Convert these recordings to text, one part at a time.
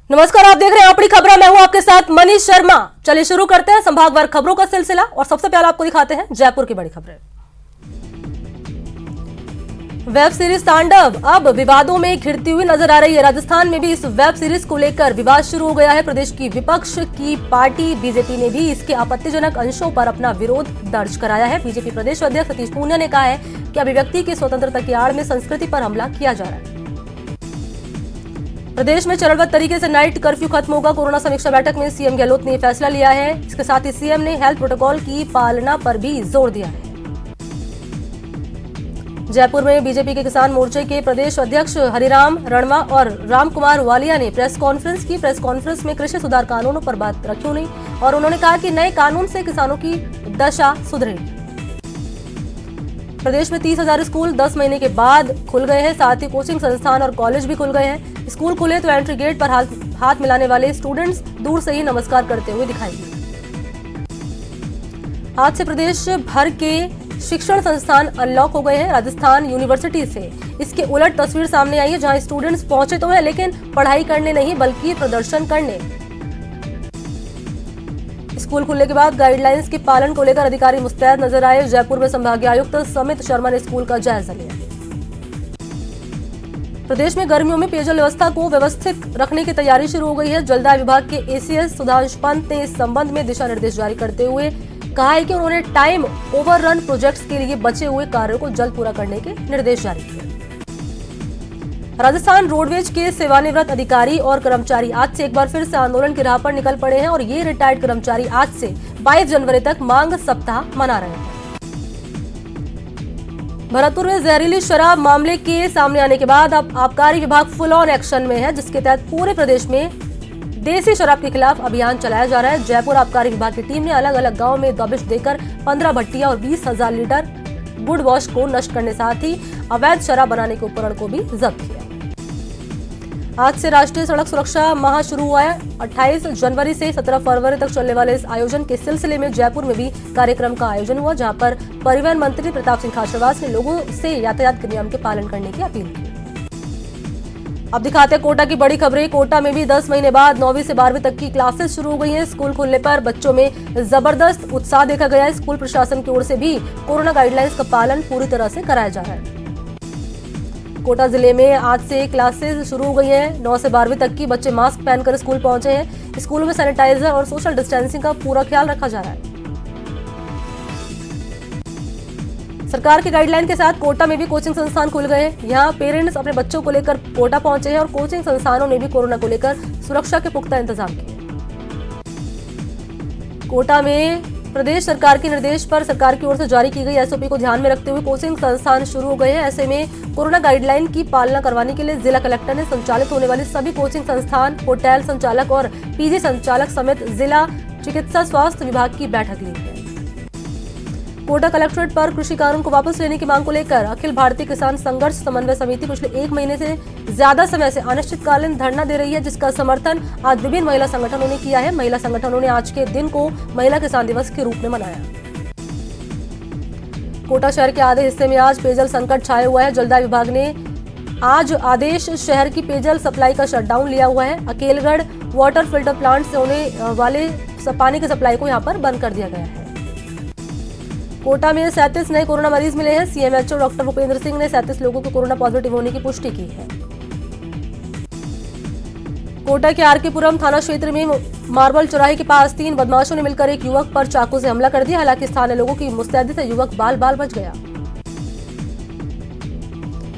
नमस्कार, आप देख रहे हैं अपनी खबरें। मैं हूं आपके साथ मनीष शर्मा। चलिए शुरू करते हैं संभागवार खबरों का सिलसिला और सबसे पहले आपको दिखाते हैं जयपुर की बड़ी खबरें। वेब सीरीज तांडव अब विवादों में घिरती हुई नजर आ रही है। राजस्थान में भी इस वेब सीरीज को लेकर विवाद शुरू हो गया है। प्रदेश की विपक्ष की पार्टी बीजेपी ने भी इसके आपत्तिजनक अंशों पर अपना विरोध दर्ज कराया है। बीजेपी प्रदेश अध्यक्ष सतीश पूनिया ने कहा है कि अभिव्यक्ति की स्वतंत्रता की आड़ में संस्कृति पर हमला किया जा रहा है। प्रदेश में चरणबद्ध तरीके से नाइट कर्फ्यू खत्म होगा। कोरोना समीक्षा बैठक में सीएम गहलोत ने फैसला लिया है। इसके साथ ही सीएम ने हेल्थ प्रोटोकॉल की पालना पर भी जोर दिया है। जयपुर में बीजेपी के किसान मोर्चे के प्रदेश अध्यक्ष हरिराम रणवा और रामकुमार वालिया ने प्रेस कॉन्फ्रेंस की। प्रेस कॉन्फ्रेंस में कृषि सुधार कानूनों पर बात रखी उन्हें और उन्होंने कहा कि नए कानून से किसानों की दशा सुधरेगी। प्रदेश में 30,000 स्कूल 10 महीने के बाद खुल गए हैं। साथ ही कोचिंग संस्थान और कॉलेज भी खुल गए हैं। स्कूल खुले तो एंट्री गेट पर हाथ मिलाने वाले स्टूडेंट्स दूर से ही नमस्कार करते हुए दिखाई दिए। आज से प्रदेश भर के शिक्षण संस्थान अनलॉक हो गए हैं। राजस्थान यूनिवर्सिटी से इसके उलट तस्वीर सामने आई है, जहां स्टूडेंट्स पहुंचे तो हैं लेकिन पढ़ाई करने नहीं बल्कि प्रदर्शन करने। स्कूल खुलने के बाद गाइडलाइंस के पालन को लेकर अधिकारी मुस्तैद नजर आए। जयपुर में संभागीय आयुक्त समित शर्मा ने स्कूल का जायजा लिया। प्रदेश में गर्मियों में पेयजल व्यवस्था को व्यवस्थित रखने की तैयारी शुरू हो गई है। जलदाय विभाग के एसीएस सुधांशु पंत ने इस संबंध में दिशा निर्देश जारी करते हुए कहा है कि उन्होंने टाइम ओवररन प्रोजेक्ट्स के लिए बचे हुए कार्यों को जल्द पूरा करने के निर्देश जारी किए। राजस्थान रोडवेज के सेवानिवृत्त अधिकारी और कर्मचारी आज से एक बार फिर से आंदोलन की राह पर निकल पड़े हैं और ये रिटायर्ड कर्मचारी आज से 22 जनवरी तक मांग सप्ताह मना रहे हैं। भरतपुर में जहरीली शराब मामले के सामने आने के बाद अब आबकारी विभाग फुल ऑन एक्शन में है, जिसके तहत पूरे प्रदेश में देसी शराब के खिलाफ अभियान चलाया जा रहा है। जयपुर आबकारी विभाग की टीम ने अलग अलग गांवों में दबिश देकर 15 भट्टियां और 20,000 लीटर गुड वॉश को नष्ट करने साथ ही अवैध शराब बनाने के उपकरण को भी जब्त किया। आज से राष्ट्रीय सड़क सुरक्षा माह शुरू हुआ है। 28 जनवरी से 17 फरवरी तक चलने वाले इस आयोजन के सिलसिले में जयपुर में भी कार्यक्रम का आयोजन हुआ, जहां पर परिवहन मंत्री प्रताप सिंह खाचरियावास ने लोगों से यातायात के नियम के पालन करने की अपील की। अब दिखाते हैं कोटा की बड़ी खबरें। कोटा में भी 10 महीने बाद 9वीं से 12वीं तक की क्लासेस शुरू हो गई हैं। स्कूल खुलने पर बच्चों में जबरदस्त उत्साह देखा गया है। स्कूल प्रशासन की ओर से भी कोरोना गाइडलाइंस का पालन पूरी तरह से कराया जा रहा है। कोटा जिले में आज से क्लासेस शुरू हो गई हैं। 9 से 12वीं तक की बच्चे मास्क पहनकर स्कूल पहुंचे हैं। स्कूलों में सैनिटाइजर और सोशल डिस्टेंसिंग का पूरा ख्याल रखा जा रहा है। सरकार की गाइडलाइन के साथ कोटा में भी कोचिंग संस्थान खुल गए हैं। यहाँ पेरेंट्स अपने बच्चों को लेकर कोटा पहुंचे हैं और कोचिंग संस्थानों ने भी कोरोना को लेकर सुरक्षा के पुख्ता इंतजाम किए। कोटा में प्रदेश सरकार के निर्देश पर सरकार की ओर से जारी की गई एसओपी को ध्यान में रखते हुए कोचिंग संस्थान शुरू हो गए हैं। ऐसे में कोरोना गाइडलाइन की पालना करवाने के लिए जिला कलेक्टर ने संचालित होने वाली सभी कोचिंग संस्थान, होटल संचालक और पीजी संचालक समेत जिला चिकित्सा स्वास्थ्य विभाग की बैठक ली है। कोटा कलेक्ट्रेट पर कृषि कानून को वापस लेने की मांग को लेकर अखिल भारतीय किसान संघर्ष समन्वय समिति पिछले 1 महीने से ज्यादा समय से अनिश्चितकालीन धरना दे रही है, जिसका समर्थन आज विभिन्न महिला संगठनों ने किया है। महिला संगठनों ने आज के दिन को महिला किसान दिवस के रूप में मनाया। कोटा शहर के आधे हिस्से में आज पेयजल संकट छाया हुआ है। जलदाय विभाग ने आज आदेश शहर की पेयजल सप्लाई का शटडाउन लिया हुआ है। अकेलगढ़ वाटर फिल्टर प्लांट से होने वाले पानी की सप्लाई को यहाँ पर बंद कर दिया गया है। कोटा में 37 नए कोरोना मरीज मिले हैं। सीएमएचओ डॉक्टर भूपेंद्र सिंह ने 37 लोगों को कोरोना पॉजिटिव होने की पुष्टि की है। कोटा के आरकेपुरम थाना क्षेत्र में मार्बल चौराहे के पास 3 बदमाशों ने मिलकर एक युवक पर चाकू से हमला कर दिया। हालांकि स्थानीय लोगों की मुस्तैदी से युवक बाल बाल बच गया।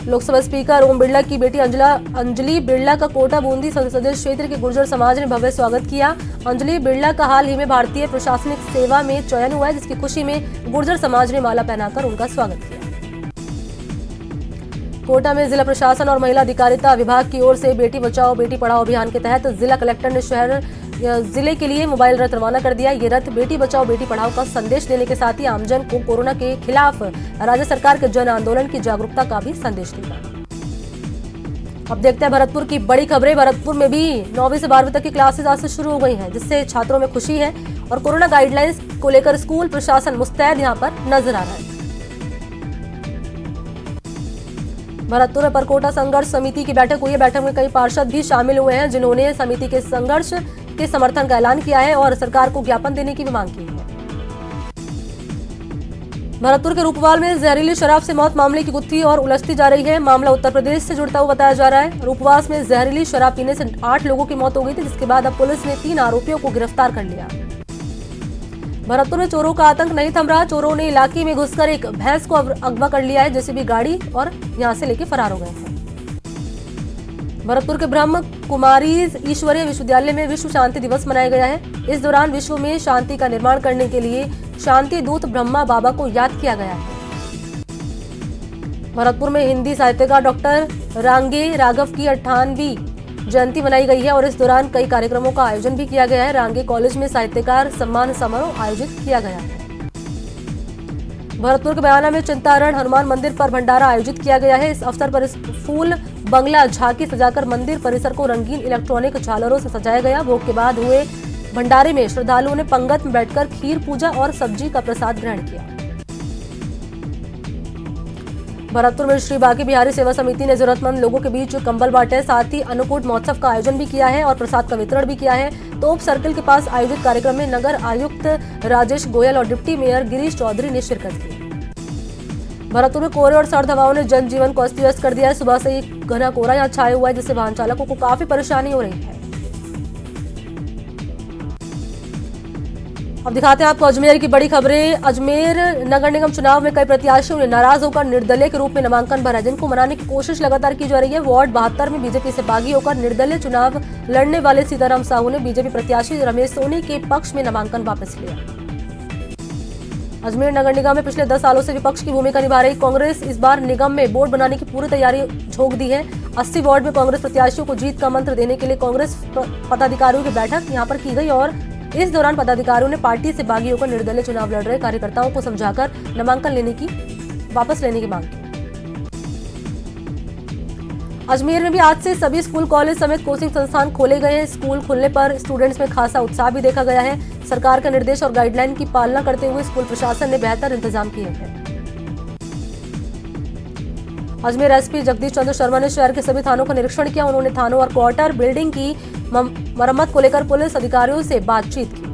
लोकसभा स्पीकर ओम बिरला की बेटी अंजलि बिरला का कोटा बूंदी संसदीय क्षेत्र के गुर्जर समाज ने भव्य स्वागत किया। अंजलि बिरला का हाल ही में भारतीय प्रशासनिक सेवा में चयन हुआ है, जिसकी खुशी में गुर्जर समाज ने माला पहनाकर उनका स्वागत किया। कोटा में जिला प्रशासन और महिला अधिकारिता विभाग की ओर से बेटी बचाओ बेटी पढ़ाओ अभियान के तहत जिला कलेक्टर ने जिले के लिए मोबाइल रथ रवाना कर दिया। ये रथ बेटी बचाओ बेटी पढ़ाओ का संदेश देने के साथ ही आमजन को कोरोना के खिलाफ राज्य सरकार के जन आंदोलन की जागरूकता का भी संदेश देगा। अब देखते हैं भरतपुर की बड़ी खबरें। भरतपुर में भी 9वीं से 12वीं तक की क्लासेस आज से शुरू हो गई हैं, जिससे छात्रों में खुशी है और कोरोना गाइडलाइंस को लेकर स्कूल प्रशासन मुस्तैद यहां पर नजर आ रहा है। भरतपुर में परकोटा संघर्ष समिति की बैठक हुई है। बैठक में कई पार्षद भी शामिल हुए हैं, जिन्होंने समिति के संघर्ष के समर्थन का ऐलान किया है और सरकार को ज्ञापन देने की भी मांग की है। भरतपुर के रूपवाल में जहरीली शराब से मौत मामले की गुत्थी और उलझती जा रही है। मामला उत्तर प्रदेश से जुड़ता हुआ बताया जा रहा है। रूपवास में जहरीली शराब पीने से 8 लोगों की मौत हो गई थी, जिसके बाद अब पुलिस ने 3 आरोपियों को गिरफ्तार कर लिया। भरतपुर में चोरों का आतंक नहीं थम रहा। चोरों ने इलाके में घुसकर एक भैंस को अगवा कर लिया है, जेसीबी गाड़ी और यहां से लेकर फरार हो गए हैं। भरतपुर के ब्रह्म कुमारीज ईश्वरीय विश्वविद्यालय में विश्व शांति दिवस मनाया गया है। इस दौरान विश्व में शांति का निर्माण करने के लिए शांति दूत ब्रह्मा बाबा को याद किया गया है। भरतपुर में हिंदी साहित्यकार डॉक्टर रांगे राघव की 98वीं जयंती मनाई गई है और इस दौरान कई कार्यक्रमों का आयोजन भी किया गया है। रांगे कॉलेज में साहित्यकार सम्मान समारोह आयोजित किया गया है। भरतपुर के बयाना में चिंतारण हनुमान मंदिर पर भंडारा आयोजित किया गया है। इस अवसर पर फूल बंगला झांकी सजाकर मंदिर परिसर को रंगीन इलेक्ट्रॉनिक झालरों से सजाया गया। भोग के बाद हुए भंडारे में श्रद्धालुओं ने पंगत में बैठकर खीर पूजा और सब्जी का प्रसाद ग्रहण किया। भरतपुर में श्री बांके बिहारी सेवा समिति ने जरूरतमंद लोगों के बीच कंबल बांटे, साथ ही अन्नकूट महोत्सव का आयोजन भी किया है और प्रसाद का वितरण भी किया है। तोप सर्किल के पास आयोजित कार्यक्रम में नगर आयुक्त राजेश गोयल और डिप्टी मेयर गिरीश चौधरी ने शिरकत की। भरतपुर में कोहरे और सर्द हवाओं ने जनजीवन को अस्त व्यस्त कर दिया है। सुबह से ही घना कोहरा यहाँ छाया हुआ है, जिससे वाहन चालकों को काफी परेशानी हो रही है। अब दिखाते हैं आपको अजमेर की बड़ी खबरें। अजमेर नगर निगम चुनाव में कई प्रत्याशियों ने नाराज होकर निर्दलीय के रूप में नामांकन भरा, जिनको मनाने की कोशिश लगातार की जा रही है। वार्ड 72 में बीजेपी से बागी होकर निर्दलीय चुनाव लड़ने वाले सीताराम साहू ने बीजेपी प्रत्याशी रमेश सोनी के पक्ष में नामांकन वापस लिया। अजमेर नगर निगम में पिछले 10 सालों से विपक्ष की भूमिका निभा रही कांग्रेस इस बार निगम में बोर्ड बनाने की पूरी तैयारी झोंक दी है। 80 वार्ड में कांग्रेस प्रत्याशियों को जीत का मंत्र देने के लिए कांग्रेस पदाधिकारियों की बैठक यहां पर की गई और इस दौरान पदाधिकारियों ने पार्टी से बागी होकर निर्दलीय चुनाव लड़ रहे कार्यकर्ताओं को समझाकर नामांकन वापस लेने की मांग की। अजमेर में भी आज से सभी स्कूल कॉलेज समेत कोचिंग संस्थान खोले गए हैं। स्कूल खुलने पर स्टूडेंट्स में खासा उत्साह भी देखा गया है। सरकार का निर्देश और गाइडलाइन की पालना करते हुए स्कूल प्रशासन ने बेहतर इंतजाम किए हैं। अजमेर एसपी जगदीश चंद्र शर्मा ने शहर के सभी थानों का निरीक्षण किया। उन्होंने थानों और क्वार्टर बिल्डिंग की मरम्मत को लेकर पुलिस अधिकारियों से बातचीत की।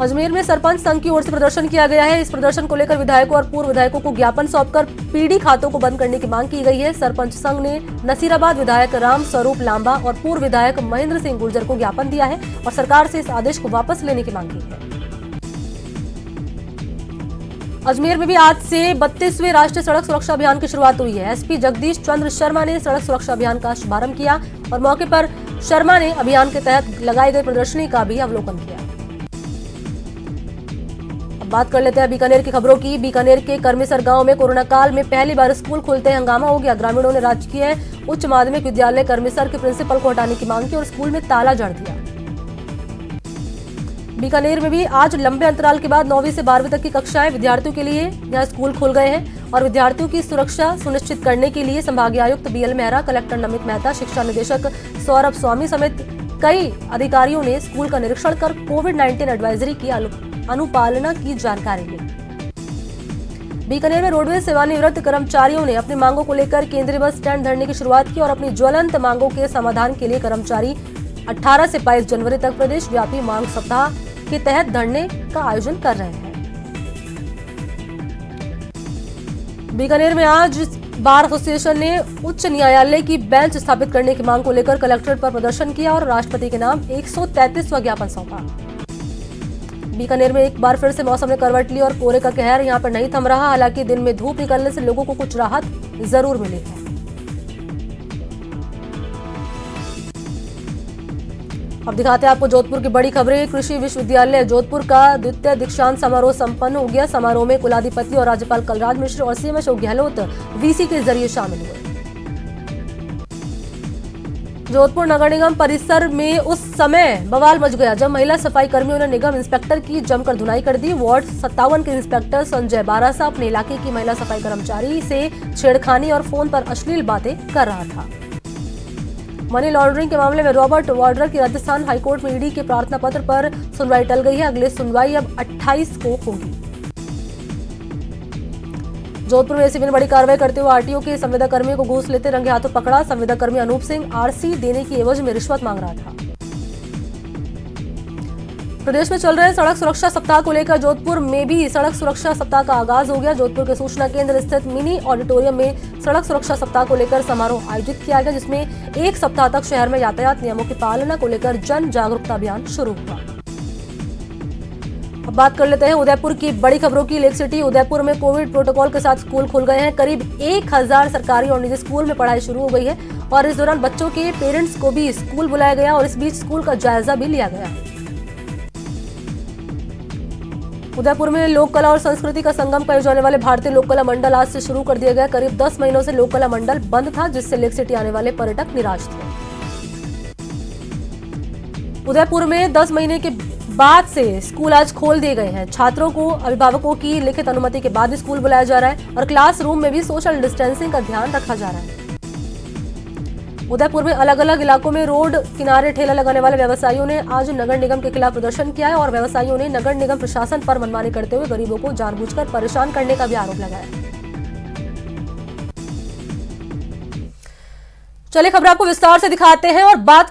अजमेर में सरपंच संघ की ओर से प्रदर्शन किया गया है। इस प्रदर्शन को लेकर विधायकों और पूर्व विधायकों को ज्ञापन सौंपकर पीडी खातों को बंद करने की मांग की गई है। सरपंच संघ ने नसीराबाद विधायक राम स्वरूप लांबा और पूर्व विधायक महेंद्र सिंह गुर्जर को ज्ञापन दिया है और सरकार से इस आदेश को वापस लेने की मांग की है। अजमेर में भी आज से 32वें राष्ट्रीय सड़क सुरक्षा अभियान की शुरुआत हुई है। एसपी जगदीश चंद्र शर्मा ने सड़क सुरक्षा अभियान का शुभारंभ किया और मौके पर शर्मा ने अभियान के तहत लगाई गई प्रदर्शनी का भी अवलोकन किया। अब बात कर लेते हैं बीकानेर की खबरों की। बीकानेर के करमेसर गांव में कोरोना काल में पहली बार स्कूल खुलते हंगामा हो गया। ग्रामीणों ने राजकीय उच्च माध्यमिक विद्यालय करमेसर के प्रिंसिपल को हटाने की मांग की और स्कूल में ताला जड़ दिया। बीकानेर में भी आज लंबे अंतराल के बाद 9वीं से 12वीं तक की कक्षाएं विद्यार्थियों के लिए यहां स्कूल खुल गए हैं और विद्यार्थियों की सुरक्षा सुनिश्चित करने के लिए संभागीय आयुक्त बीएल मेहरा, कलेक्टर नमित मेहता, शिक्षा निदेशक सौरभ स्वामी समेत कई अधिकारियों ने स्कूल का निरीक्षण कर कोविड-19 एडवाइजरी की अनुपालना की जानकारी ली। बीकानेर में रोडवेज सेवानिवृत्त कर्मचारियों ने अपनी मांगों को लेकर केंद्रीय बस स्टैंड धरने की शुरुआत की और अपनी ज्वलंत मांगों के समाधान के लिए कर्मचारी 18 से 22 जनवरी तक प्रदेश व्यापी मांग सप्ताह के तहत धरने का आयोजन कर रहे हैं। बीकानेर में आज बार एसोसिएशन ने उच्च न्यायालय की बेंच स्थापित करने की मांग को लेकर कलेक्ट्रेट पर प्रदर्शन किया और राष्ट्रपति के नाम 133वां ज्ञापन सौंपा। बीकानेर में एक बार फिर से मौसम ने करवट ली और कोहरे का कहर यहां पर नहीं थम रहा। हालांकि दिन में धूप निकलने से लोगों को कुछ राहत जरूर मिली है। अब दिखाते हैं आपको जोधपुर की बड़ी खबरें। कृषि विश्वविद्यालय जोधपुर का द्वितीय दीक्षांत समारोह संपन्न हो गया। समारोह में कुलाधिपति और राज्यपाल कलराज मिश्र और सीएम अशोक गहलोत वीसी के जरिए शामिल हुए। जोधपुर नगर निगम परिसर में उस समय बवाल मच गया जब महिला सफाई कर्मियों ने निगम इंस्पेक्टर की जमकर धुनाई कर दी। वार्ड 57 के इंस्पेक्टर संजय बारासा अपने इलाके की महिला सफाई कर्मचारी से छेड़खानी और फोन पर अश्लील बातें कर रहा था। मनी लॉन्ड्रिंग के मामले में रॉबर्ट वाड्रा की राजस्थान हाईकोर्ट में ईडी के प्रार्थना पत्र पर सुनवाई टल गई है। अगली सुनवाई अब 28 को होगी। जोधपुर में एसीबी ने बड़ी कार्रवाई करते हुए आरटीओ के संविदा कर्मियों को घूस लेते रंगे हाथों पकड़ा। संविदा कर्मी अनूप सिंह आरसी देने की एवज में रिश्वत मांग रहा था। प्रदेश में चल रहे सड़क सुरक्षा सप्ताह को लेकर जोधपुर में भी सड़क सुरक्षा सप्ताह का आगाज हो गया। जोधपुर के सूचना केंद्र स्थित मिनी ऑडिटोरियम में सड़क सुरक्षा सप्ताह को लेकर समारोह आयोजित किया गया, जिसमें एक सप्ताह तक शहर में यातायात नियमों की पालना को लेकर जन जागरूकता अभियान शुरू हुआ। अब बात कर लेते हैं उदयपुर की बड़ी खबरों की। लेक सिटी उदयपुर में कोविड प्रोटोकॉल के साथ स्कूल खुल गए हैं। करीब 1000 सरकारी और निजी स्कूल में पढ़ाई शुरू हो गई है और इस दौरान बच्चों के पेरेंट्स को भी स्कूल बुलाया गया और इस बीच स्कूल का जायजा भी लिया गया। उदयपुर में लोक कला और संस्कृति का संगम कहे जाने वाले भारतीय लोक कला मंडल आज से शुरू कर दिया गया। करीब 10 महीनों से लोक कला मंडल बंद था, जिससे लेक सिटी आने वाले पर्यटक निराश थे। उदयपुर में 10 महीने के बाद से स्कूल आज खोल दिए गए हैं। छात्रों को अभिभावकों की लिखित अनुमति के बाद स्कूल बुलाया जा रहा है और क्लासरूम में भी सोशल डिस्टेंसिंग का ध्यान रखा जा रहा है। उदयपुर में अलग अलग इलाकों में रोड किनारे ठेला लगाने वाले व्यवसायियों ने आज नगर निगम के खिलाफ प्रदर्शन किया है और व्यवसायियों ने नगर निगम प्रशासन पर मनमानी करते हुए गरीबों को जानबूझकर परेशान करने का भी आरोप लगाया। चलिए खबर आपको विस्तार से दिखाते हैं और बात